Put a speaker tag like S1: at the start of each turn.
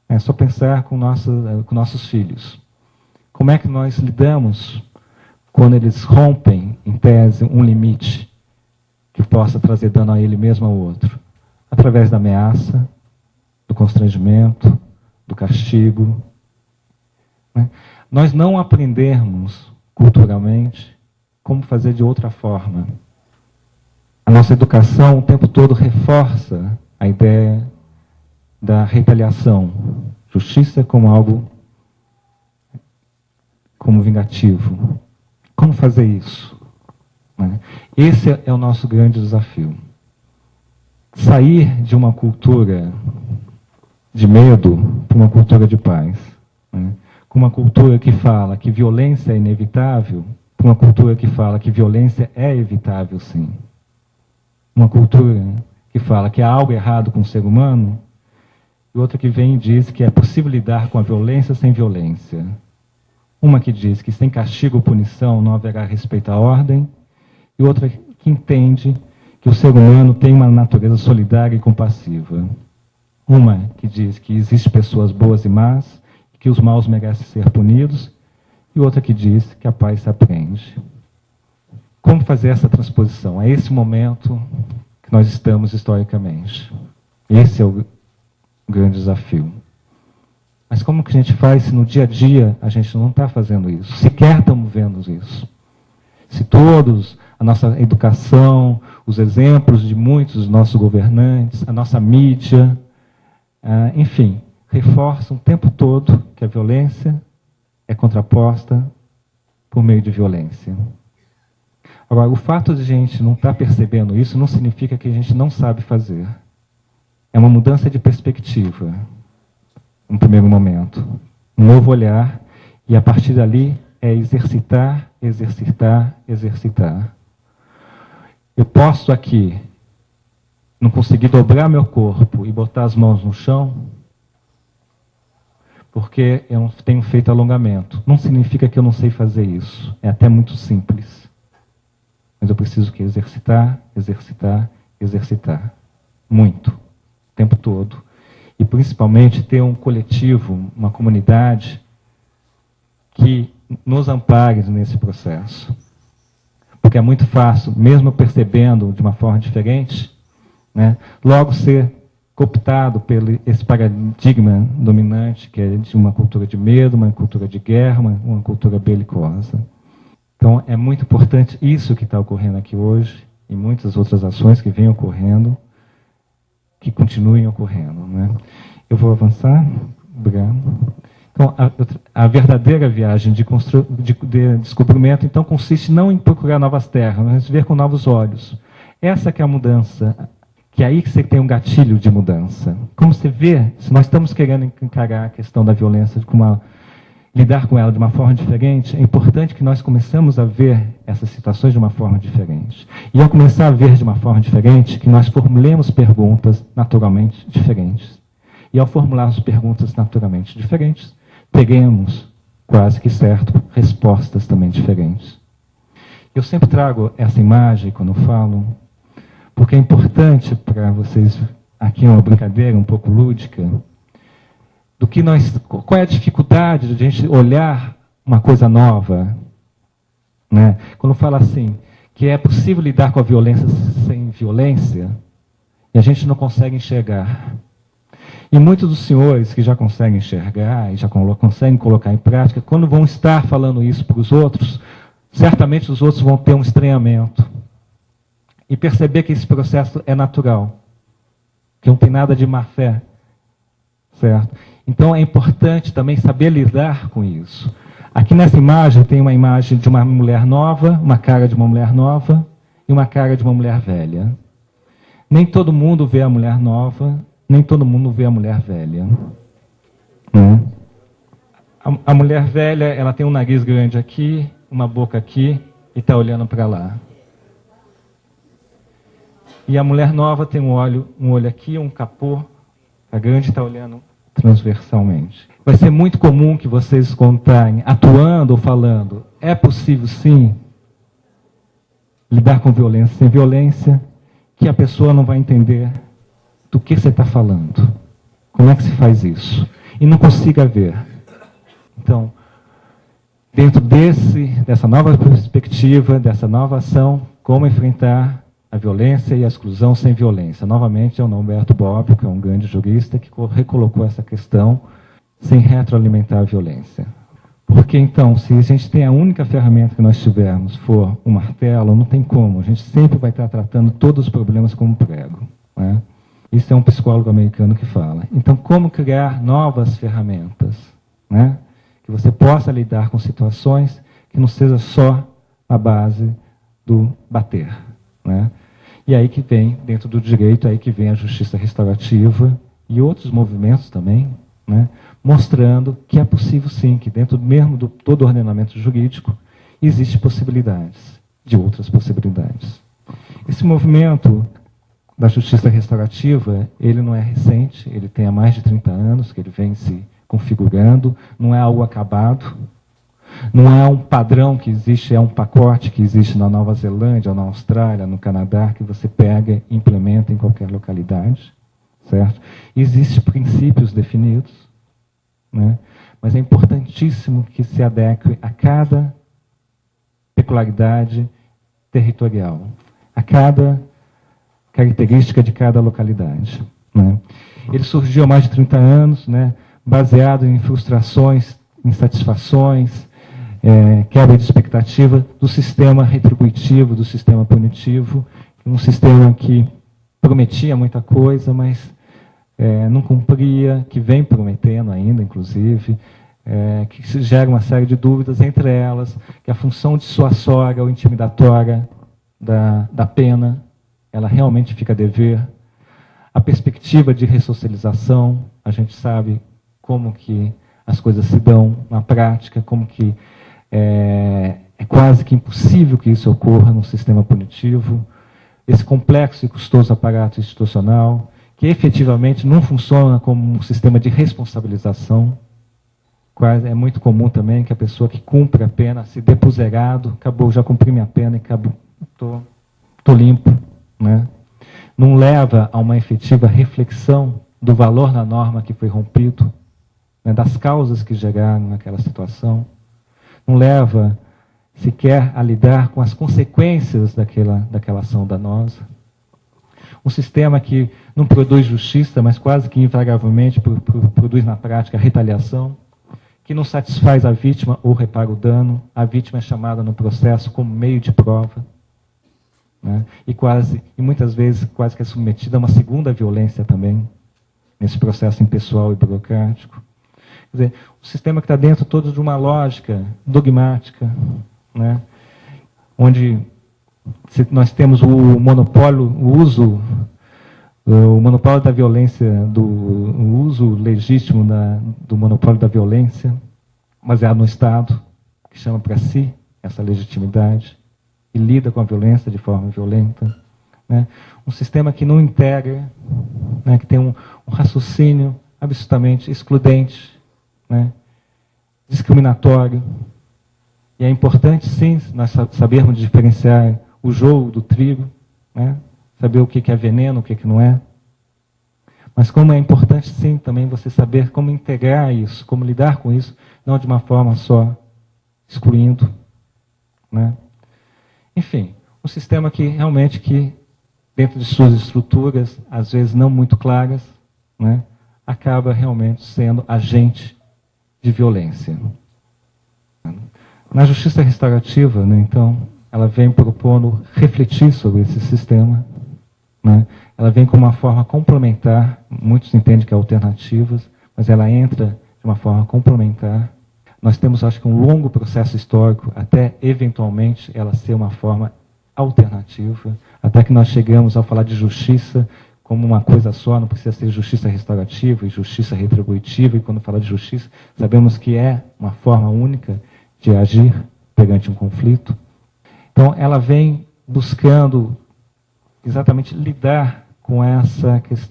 S1: É só pensar com nossos filhos. Como é que nós lidamos quando eles rompem, em tese, um limite que possa trazer dano a ele mesmo ao outro? Através da ameaça, do constrangimento, do castigo. Né? Nós não aprendemos culturalmente como fazer de outra forma. A nossa educação o tempo todo reforça a ideia da retaliação. Justiça como algo como vingativo. Como fazer isso? Né? Esse é o nosso grande desafio. Sair de uma cultura de medo para uma cultura de paz. Né? Com uma cultura que fala que violência é inevitável, para uma cultura que fala que violência é evitável, sim. Uma cultura que fala que há algo errado com o ser humano, e outra que vem e diz que é possível lidar com a violência sem violência. Uma que diz que sem castigo ou punição não haverá respeito à ordem, e outra que entende que o ser humano tem uma natureza solidária e compassiva. Uma que diz que existem pessoas boas e más, que os maus merecem ser punidos, e outra que diz que a paz se aprende. Como fazer essa transposição? É esse momento que nós estamos historicamente. Esse é o grande desafio. Mas como que a gente faz se no dia a dia a gente não está fazendo isso? Sequer estamos vendo isso. Se todos, a nossa educação, os exemplos de muitos dos nossos governantes, a nossa mídia, enfim, reforçam o tempo todo que a violência é contraposta por meio de violência. Agora, o fato de a gente não estar percebendo isso não significa que a gente não sabe fazer. É uma mudança de perspectiva, no primeiro momento. Um novo olhar, e a partir dali é exercitar, exercitar, exercitar. Eu posso aqui não conseguir dobrar meu corpo e botar as mãos no chão, porque eu não tenho feito alongamento. Não significa que eu não sei fazer isso. É até muito simples. Mas eu preciso que exercitar, exercitar, exercitar. Muito. O tempo todo. E principalmente ter um coletivo, uma comunidade que nos ampare nesse processo. Porque é muito fácil, mesmo percebendo de uma forma diferente, né, logo ser cooptado por esse paradigma dominante, que é de uma cultura de medo, uma cultura de guerra, uma cultura belicosa. Então, é muito importante isso que está ocorrendo aqui hoje, e muitas outras ações que vêm ocorrendo, que continuem ocorrendo. Né? Eu vou avançar. Obrigado. Então, a verdadeira viagem de descobrimento, então, consiste não em procurar novas terras, mas ver com novos olhos. Essa que é a mudança, que é aí que você tem um gatilho de mudança. Como você vê, se nós estamos querendo encarar a questão da violência, lidar com ela de uma forma diferente, é importante que nós começamos a ver essas situações de uma forma diferente. E ao começar a ver de uma forma diferente, que nós formulemos perguntas naturalmente diferentes. E ao formularmos perguntas naturalmente diferentes, teremos, quase que certo, respostas também diferentes. Eu sempre trago essa imagem quando eu falo, porque é importante para vocês, aqui uma brincadeira um pouco lúdica, do que qual é a dificuldade de a gente olhar uma coisa nova, né? Quando fala assim, que é possível lidar com a violência sem violência, e a gente não consegue enxergar. E muitos dos senhores que já conseguem enxergar, e já conseguem colocar em prática, quando vão estar falando isso para os outros, certamente os outros vão ter um estranhamento. E perceber que esse processo é natural, que não tem nada de má fé, certo? Então é importante também saber lidar com isso. Aqui nessa imagem tem uma imagem de uma mulher nova, uma cara de uma mulher nova e uma cara de uma mulher velha. Nem todo mundo vê a mulher nova, nem todo mundo vê a mulher velha. A mulher velha, ela tem um nariz grande aqui, uma boca aqui e está olhando para lá. E a mulher nova tem um olho aqui, um capô, a grande está olhando transversalmente. Vai ser muito comum que vocês contarem, atuando ou falando, é possível sim lidar com violência sem violência, que a pessoa não vai entender do que você está falando. Como é que se faz isso? e não consiga ver. Então, dentro dessa nova perspectiva, dessa nova ação, como enfrentar a violência e a exclusão sem violência. Novamente, é o Norberto Bobbio, que é um grande jurista, que recolocou essa questão sem retroalimentar a violência. Porque, então, se a gente tem a única ferramenta que nós tivermos for um martelo, não tem como. A gente sempre vai estar tratando todos os problemas como prego. Né? Isso é um psicólogo americano que fala. Então, como criar novas ferramentas? Né? Que você possa lidar com situações que não seja só a base do bater. Né? E aí que vem, dentro do direito, aí que vem a justiça restaurativa e outros movimentos também, né? Mostrando que é possível sim, que dentro mesmo do todo o ordenamento jurídico, existem possibilidades, de outras possibilidades. Esse movimento da justiça restaurativa, ele não é recente, ele tem há mais de 30 anos que ele vem se configurando, não é algo acabado, não é um padrão que existe, é um pacote que existe na Nova Zelândia, na Austrália, no Canadá, que você pega e implementa em qualquer localidade, certo? Existem princípios definidos, né? Mas é importantíssimo que se adeque a cada peculiaridade territorial, a cada característica de cada localidade. Né? Ele surgiu há mais de 30 anos, né? Baseado em frustrações, insatisfações, quebra de expectativa do sistema retributivo, do sistema punitivo, um sistema que prometia muita coisa, mas não cumpria, que vem prometendo ainda, inclusive, que gera uma série de dúvidas, entre elas, que a função dissuasória ou intimidatória da pena, ela realmente fica a dever. A perspectiva de ressocialização, a gente sabe como que as coisas se dão na prática, como que é quase que impossível que isso ocorra no sistema punitivo. Esse complexo e custoso aparato institucional, que efetivamente não funciona como um sistema de responsabilização. É muito comum também que a pessoa que cumpre a pena se dê por zerado, acabou, já cumpri minha pena e estou limpo. Né? Não leva a uma efetiva reflexão do valor da norma que foi rompido, né, das causas que geraram aquela situação. Não leva sequer a lidar com as consequências daquela ação danosa. Um sistema que não produz justiça, mas quase que invariavelmente produz na prática retaliação, que não satisfaz a vítima ou repara o dano. A vítima é chamada no processo como meio de prova, né? E muitas vezes quase que é submetida a uma segunda violência também, nesse processo impessoal e burocrático. Quer dizer, o sistema que está dentro todo de uma lógica dogmática, né? Onde nós temos o monopólio, o monopólio da violência, o uso legítimo do monopólio da violência, baseado no Estado, que chama para si essa legitimidade, e lida com a violência de forma violenta. Né? Um sistema que não integra, né? Que tem um raciocínio absolutamente excludente, né? Discriminatório. E é importante, sim, nós sabermos diferenciar o joio do trigo, né? Saber o que é veneno, o que não é. Mas como é importante, sim, também você saber como integrar isso, como lidar com isso, não de uma forma só excluindo. Né? Enfim, um sistema que realmente, dentro de suas estruturas, às vezes não muito claras, né, acaba realmente sendo agente de violência. Na justiça restaurativa, né, então, ela vem propondo refletir sobre esse sistema, né? Ela vem com uma forma complementar, muitos entendem que é alternativas, mas ela entra de uma forma complementar. Nós temos, acho que, um longo processo histórico até, eventualmente, ela ser uma forma alternativa, até que nós chegamos a falar de justiça como uma coisa só, não precisa ser justiça restaurativa e justiça retributiva, e quando fala de justiça, sabemos que é uma forma única de agir perante um conflito. Então, ela vem buscando exatamente lidar com essa questão